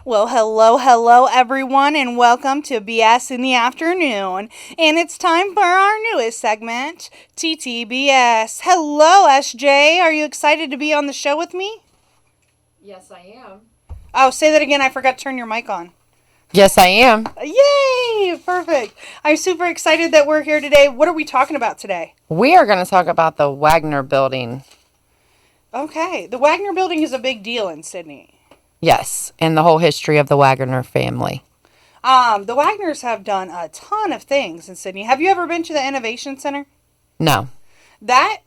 Well, hello, everyone, and welcome to BS in the Afternoon. And it's time for our newest segment, TTBS. Hello, SJ. Are you excited to be on the show with me? Yes, I am. Oh, say that again. I forgot to turn your mic on. Yes, I am. Yay! Perfect. I'm super excited that we're here today. What are we talking about today? We are going to talk about the Wagner building. Okay. The Wagner building is a big deal in Sydney. Yes, and the whole history of the Wagner family. The Wagners have done a ton of things in Sydney. Have you ever been to the Innovation Center? No. That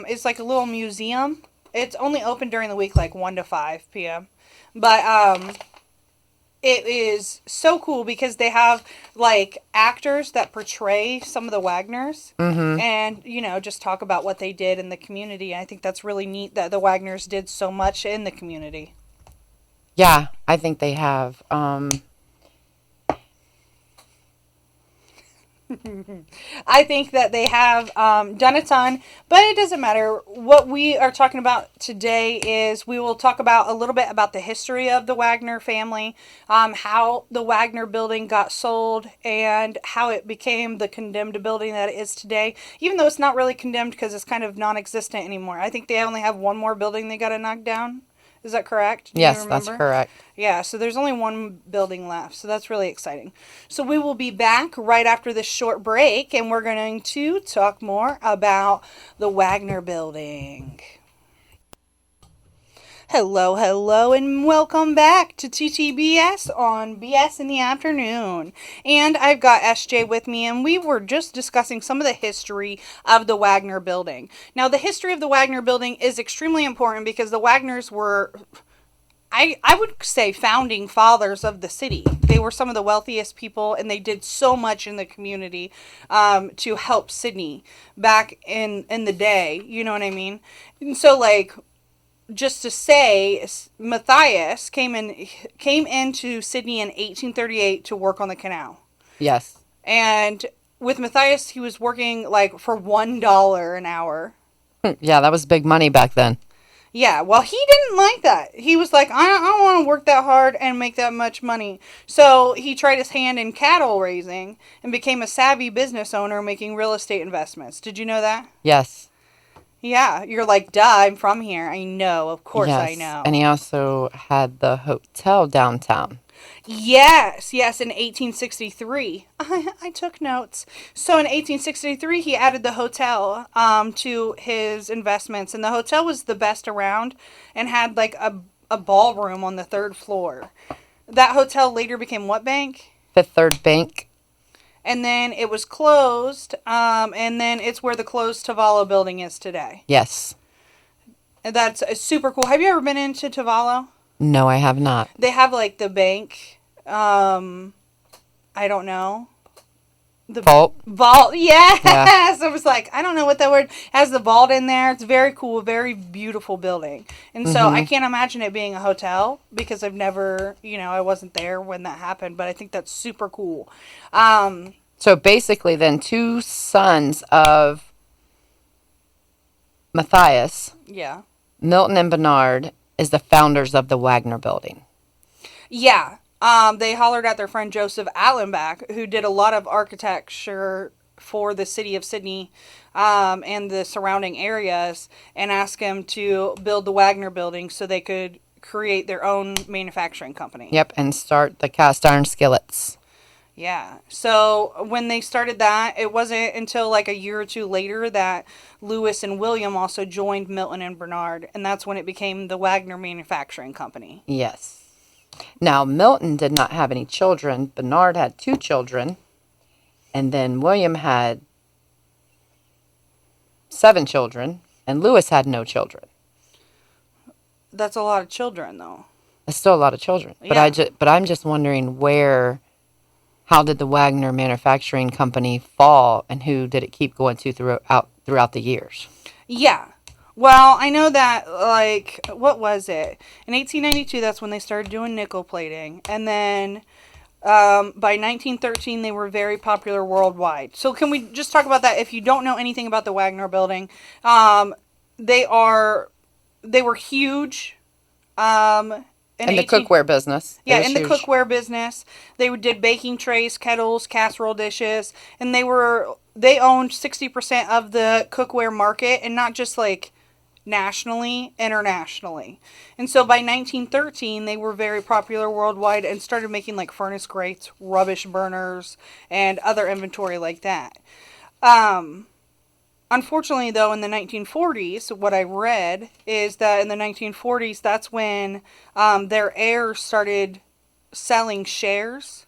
is like a little museum. It's only open during the week, like 1 to 5 p.m. But it is so cool because they have like actors that portray some of the Wagners and, just talk about what they did in the community. I think that's really neat that the Wagners did so much in the community. Yeah, I think they have. I think that they have done a ton, but it doesn't matter. What we are talking about today is we will talk about a little bit about the history of the Wagner family, how the Wagner building got sold, and how it became the condemned building that it is today, even though it's not really condemned because it's kind of non-existent anymore. I think they only have one more building they got to knock down. Is that correct? Yes, that's correct. Yeah, so there's only one building left, so that's really exciting. So we will be back right after this short break, and we're going to talk more about the Wagner building. Hello, and welcome back to TTBS on BS in the Afternoon. And I've got SJ with me, and we were just discussing some of the history of the Wagner building. Now, the history of the Wagner building is extremely important because the Wagners were, I would say, founding fathers of the city. They were some of the wealthiest people, and they did so much in the community to help Sydney back in the day. You know what I mean? And so, like, just to say, Matthias came into Sydney in 1838 to work on the canal. Yes. And with Matthias, he was working like for $1 an hour. Yeah, that was big money back then. Yeah, well, he didn't like that. He was like, I don't want to work that hard and make that much money. So he tried his hand in cattle raising and became a savvy business owner making real estate investments. Did you know that? Yes. Yeah, you're like, duh, I'm from here. I know, of course yes. I know. And he also had the hotel downtown. Yes, in 1863. I took notes. So in 1863, he added the hotel to his investments. And the hotel was the best around and had like a ballroom on the 3rd floor. That hotel later became what bank? Fifth Third Bank. And then it was closed, and then it's where the closed Tavallo building is today. Yes. And that's super cool. Have you ever been into Tavallo? No, I have not. They have, like, the bank, I don't know. The vault. Yes! Yeah. I was like, I don't know what that word, it has the vault in there. It's very cool, very beautiful building. And so I can't imagine it being a hotel because I've never, I wasn't there when that happened, but I think that's super cool. So basically then 2 sons of Matthias, Yeah. Milton and Bernard, is the founders of the Wagner building. Yeah. They hollered at their friend Joseph Allenbach, who did a lot of architecture for the city of Sydney and the surrounding areas, and asked him to build the Wagner building so they could create their own manufacturing company. Yep, and start the cast iron skillets. Yeah. So when they started that, it wasn't until like a year or two later that Lewis and William also joined Milton and Bernard, and that's when it became the Wagner Manufacturing Company. Yes. Now, Milton did not have any children. Bernard had 2 children. And then William had 7 children. And Lewis had no children. That's a lot of children, though. That's still a lot of children. Yeah. But I'm just wondering how did the Wagner Manufacturing Company fall, and who did it keep going to throughout the years? Yeah. Well, I know that, like, what was it? In 1892, that's when they started doing nickel plating. And then by 1913, they were very popular worldwide. So can we just talk about that? If you don't know anything about the Wagner building, they were huge. in the cookware business. Yeah, in the cookware business. They did baking trays, kettles, casserole dishes, and they owned 60% of the cookware market, and not just like nationally, internationally. And so by 1913, they were very popular worldwide and started making like furnace grates, rubbish burners, and other inventory like that. Unfortunately, though, in the 1940s, what I read is that in the 1940s, that's when their heirs started selling shares,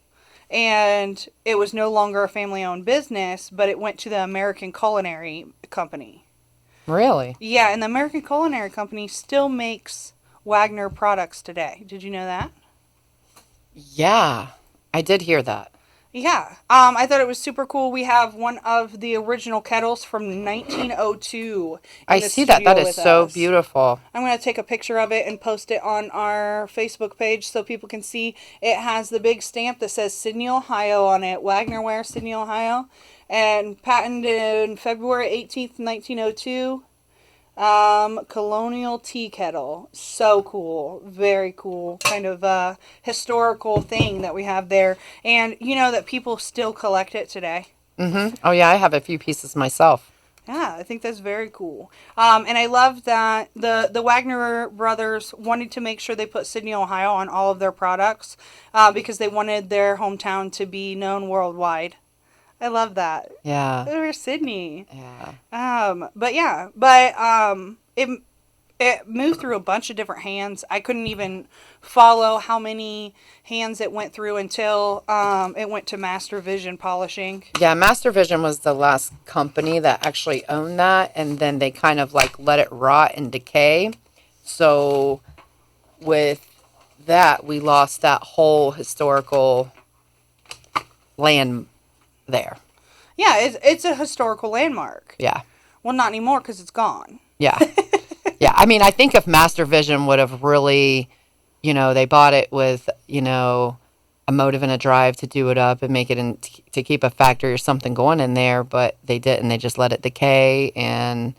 and it was no longer a family-owned business, but it went to the American Culinary Company. Really? Yeah, and the American Culinary Company still makes Wagner products today. Did you know that? Yeah, I did hear that. Yeah, I thought it was super cool. We have one of the original kettles from 1902 I in the see that. studio That is with so us. beautiful. I'm going to take a picture of it and post it on our Facebook page so people can see. It has the big stamp that says Sydney, Ohio on it. Wagner Ware, Sydney, Ohio. And patented February 18th, 1902. Colonial tea kettle. So cool. Very cool. Kind of historical thing that we have there. And you know that people still collect it today. Mm-hmm. Oh, yeah, I have a few pieces myself. Yeah, I think that's very cool. And I love that the Wagner brothers wanted to make sure they put Sydney, Ohio on all of their products because they wanted their hometown to be known worldwide. I love that. Yeah. We're Sydney. Yeah. It moved through a bunch of different hands. I couldn't even follow how many hands it went through until it went to Master Vision Polishing. Yeah, Master Vision was the last company that actually owned that, and then they kind of like let it rot and decay. So with that, we lost that whole historical land there. Yeah, it's a historical landmark. Yeah. Well, not anymore because it's gone. Yeah. Yeah. I mean, I think if Master Vision would have really, they bought it with, a motive and a drive to do it up and make it to keep a factory or something going in there, but they didn't. They just let it decay, and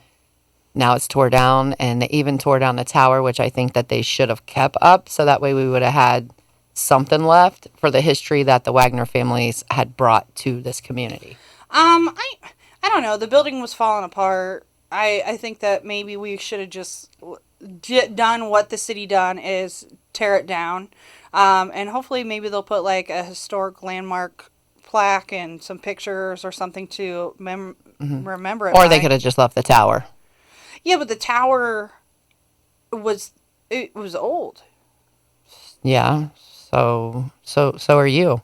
now it's tore down, and they even tore down the tower, which I think that they should have kept up, so that way we would have had something left for the history that the Wagner families had brought to this community. I don't know. The building was falling apart. I think that maybe we should have just done what the city done is tear it down. And hopefully maybe they'll put like a historic landmark plaque and some pictures or something to remember it. Or they could have just left the tower. Yeah, but the tower was old. Yeah. So are you.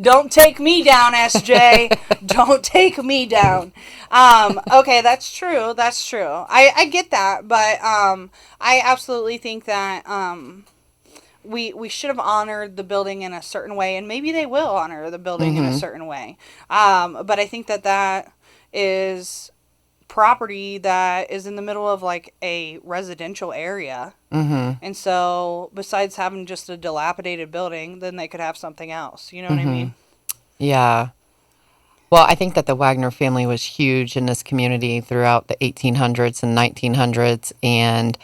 Don't take me down, SJ. Don't take me down. Okay, that's true. That's true. I get that, but I absolutely think that we should have honored the building in a certain way, and maybe they will honor the building in a certain way. But I think that is property that is in the middle of like a residential area. And so besides having just a dilapidated building, then they could have something else. You know what I mean? Yeah. Well, I think that the Wagner family was huge in this community throughout the 1800s and 1900s. And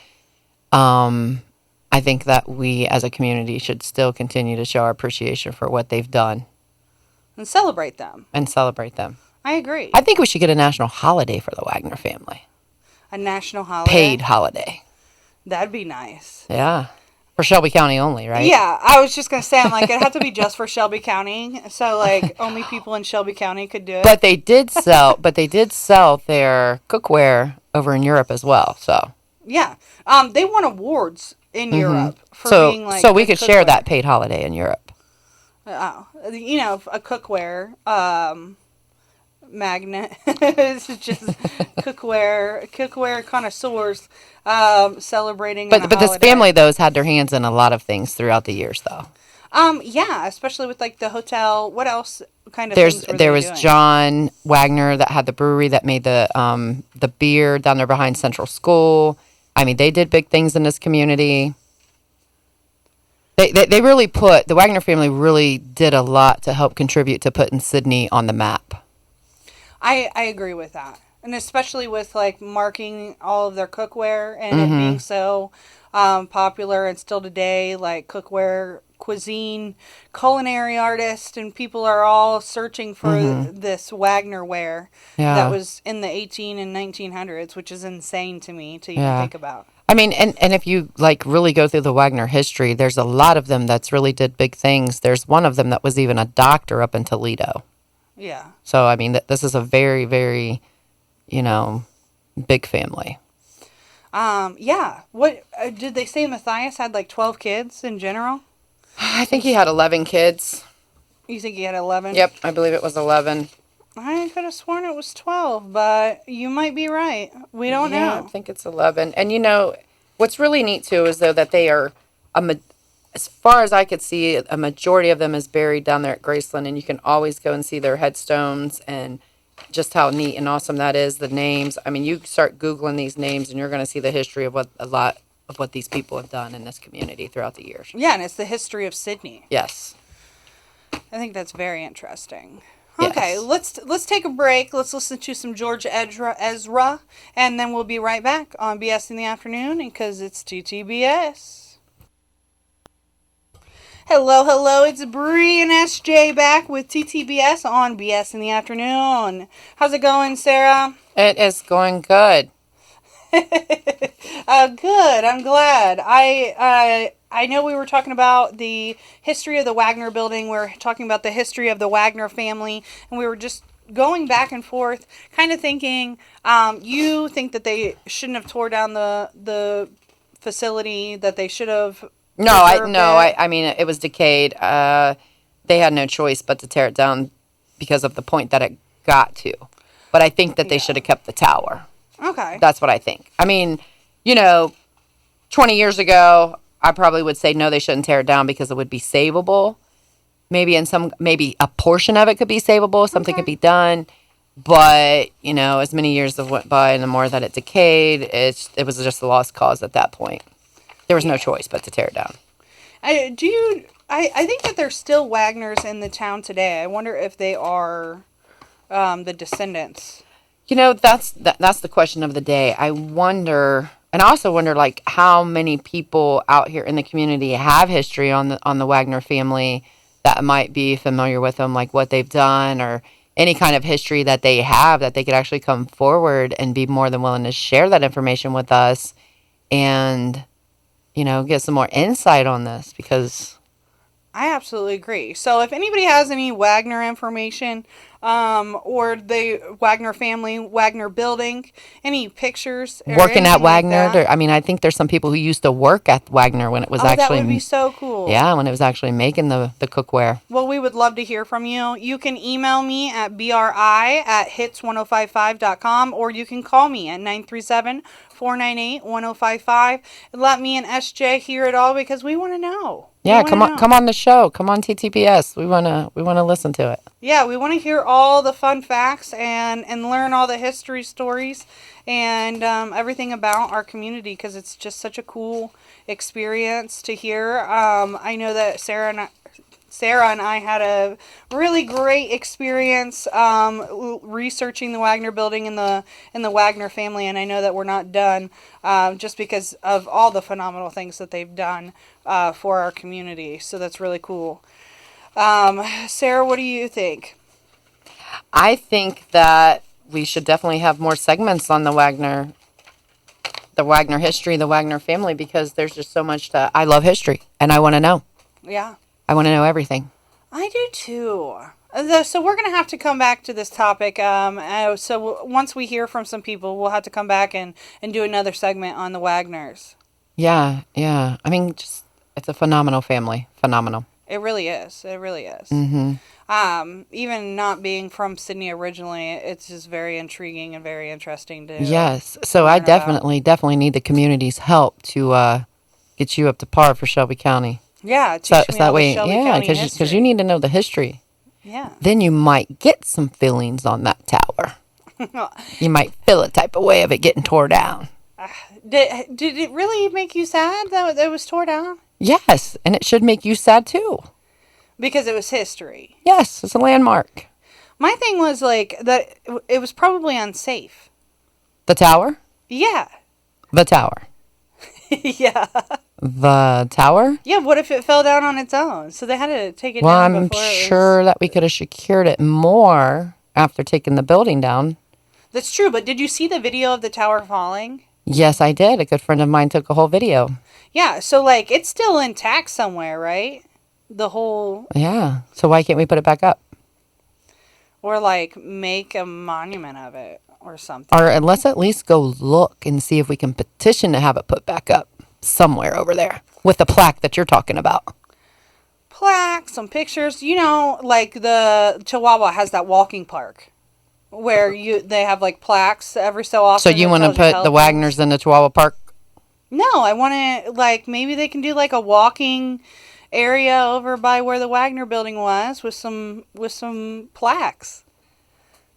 I think that we as a community should still continue to show our appreciation for what they've done. And celebrate them. I agree. I think we should get a national holiday for the Wagner family. A national holiday? Paid holiday. That'd be nice. Yeah. For Shelby County only, right? Yeah, I was just going to say, I'm like, it'd have to be just for Shelby County. So, like, only people in Shelby County could do it. But they did sell their cookware over in Europe as well, so. Yeah. They won awards in Europe for being, like, so we could share cookware. that paid holiday in Europe. Oh, a cookware magnet. It's just cookware connoisseurs celebrating. But this family, though, has had their hands in a lot of things throughout the years, though. Yeah, especially with like the hotel. What else kind of there was doing? John Wagner that had the brewery that made the beer down there behind Central School. I mean, they did big things in this community. They really the Wagner family really did a lot to help contribute to putting Sydney on the map. I agree with that. And especially with like marking all of their cookware and it being so popular and still today, like cookware, cuisine, culinary artist, and people are all searching for this Wagner ware that Yeah. was in the 18 and 1900s, which is insane to me to even Yeah. think about. I mean, and if you like really go through the Wagner history, there's a lot of them that's really did big things. There's one of them that was even a doctor up in Toledo. Yeah. So I mean, this is a very, very, you know, big family. Yeah. What did they say? Matthias had like 12 kids in general. I think he had 11 kids. You think he had 11? Yep, I believe it was 11. I could have sworn it was 12, but you might be right. We don't Yeah, I know. think it's 11. And you know, what's really neat too is though that they are as far as I could see, a majority of them is buried down there at Graceland, and you can always go and see their headstones and just how neat and awesome that is. The names. I mean, you start Googling these names, and you're going to see the history of what a lot of what these people have done in this community throughout the years. Yeah, and it's the history of Sydney. Yes. I think that's very interesting. Yes. Okay, let's take a break. Let's listen to some George Ezra, and then we'll be right back on BS in the Afternoon, because it's TTBS. Hello, it's Bri and SJ back with TTBS on BS in the Afternoon. How's it going, Sarah? It is going good. Good. I'm glad. I know we were talking about the history of the Wagner building. We're talking about the history of the Wagner family, and we were just going back and forth, kind of thinking. You think that they shouldn't have tore down the facility, that they should have. I mean, it was decayed. They had no choice but to tear it down because of the point that it got to. But I think that they should have kept the tower. Okay. That's what I think. I mean, 20 years ago, I probably would say no, they shouldn't tear it down because it would be savable. Maybe a portion of it could be savable. Something could be done. But, as many years have went by and the more that it decayed, it was just a lost cause at that point. There was no choice but to tear it down. I think that there's still Wagners in the town today. I wonder if they are the descendants. That's the question of the day. I wonder, and I also wonder, like, how many people out here in the community have history on the Wagner family that might be familiar with them, like what they've done or any kind of history that they have, that they could actually come forward and be more than willing to share that information with us and, get some more insight on this, because I absolutely agree. So if anybody has any Wagner information, or the Wagner family, Wagner building, any pictures, or working at Wagner, like I think there's some people who used to work at Wagner when it was actually. That would be so cool. Yeah, when it was actually making the cookware. Well, we would love to hear from you. You can email me at bri@hits1055.com, or you can call me at 937-498-1055 and let me and SJ hear it all, because we want to know. Yeah, come on the show. Come on TTBS. We wanna listen to it. Yeah, we want to hear all the fun facts and learn all the history stories and everything about our community, because it's just such a cool experience to hear. I know that Sarah and I had a really great experience researching the Wagner building and the Wagner family, and I know that we're not done just because of all the phenomenal things that they've done for our community. So that's really cool. Sarah, what do you think? I think that we should definitely have more segments on the Wagner history, the Wagner family, because there's just so much I love history, and I want to know. Yeah. I want to know everything. I do too. So we're going to have to come back to this topic. So once we hear from some people, we'll have to come back and do another segment on the Wagners. Yeah. I mean, it's a phenomenal family. Phenomenal. It really is. Mm-hmm. Even not being from Sydney originally, it's just very intriguing and very interesting to. Yes. So I definitely need the community's help to get you up to par for Shelby County. Yeah, teach me all the Shelby County history. Because you need to know the history. Yeah. Then you might get some feelings on that tower. You might feel a type of way of it getting tore down. Did it really make you sad that it was tore down? Yes, and it should make you sad too. Because it was history. Yes, it's a landmark. My thing was like that it was probably unsafe. The tower? Yeah. The tower. Yeah. The tower? Yeah, what if it fell down on its own? So they had to take it Well, down I'm before it was... sure that we could have secured it more after taking the building down. That's true, but did you see the video of the tower falling? Yes, I did. A good friend of mine took a whole video. Yeah, so like it's still intact somewhere, right? The whole... Yeah. So why can't we put it back up? Or like make a monument of it or something. Or let's at least go look and see if we can petition to have it put back up somewhere over there with the plaque that you're talking about. Plaque, some pictures. You know, like the Chihuahua has that walking park where they have like plaques every so often. So you want to put the Wagners in the Chihuahua Park? No, I want to, like, maybe they can do like a walking area over by where the Wagner building was with some plaques.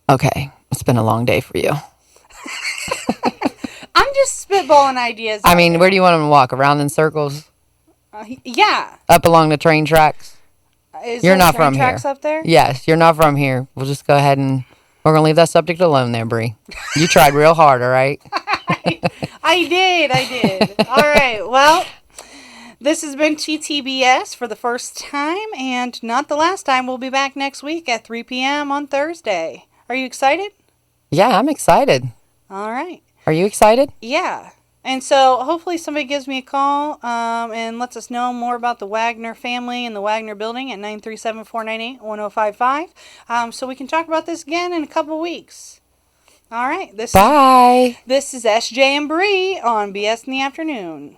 Okay. It's been a long day for you. I'm just spitballing ideas. I mean, where do you want them to walk? Around in circles? Yeah. Up along the train tracks? You're not from here. Up there? Yes, you're not from here. We'll just go ahead and we're going to leave that subject alone there, Bri. You tried real hard, all right? I did. All right. Well, this has been TTBS for the first time and not the last time. We'll be back next week at 3 p.m. on Thursday. Are you excited? Yeah, I'm excited. All right. Are you excited? Yeah. And so hopefully somebody gives me a call and lets us know more about the Wagner family and the Wagner building at 937-498-1055 so we can talk about this again in a couple weeks. All right. Bye. This is SJ and Bri on BS in the Afternoon.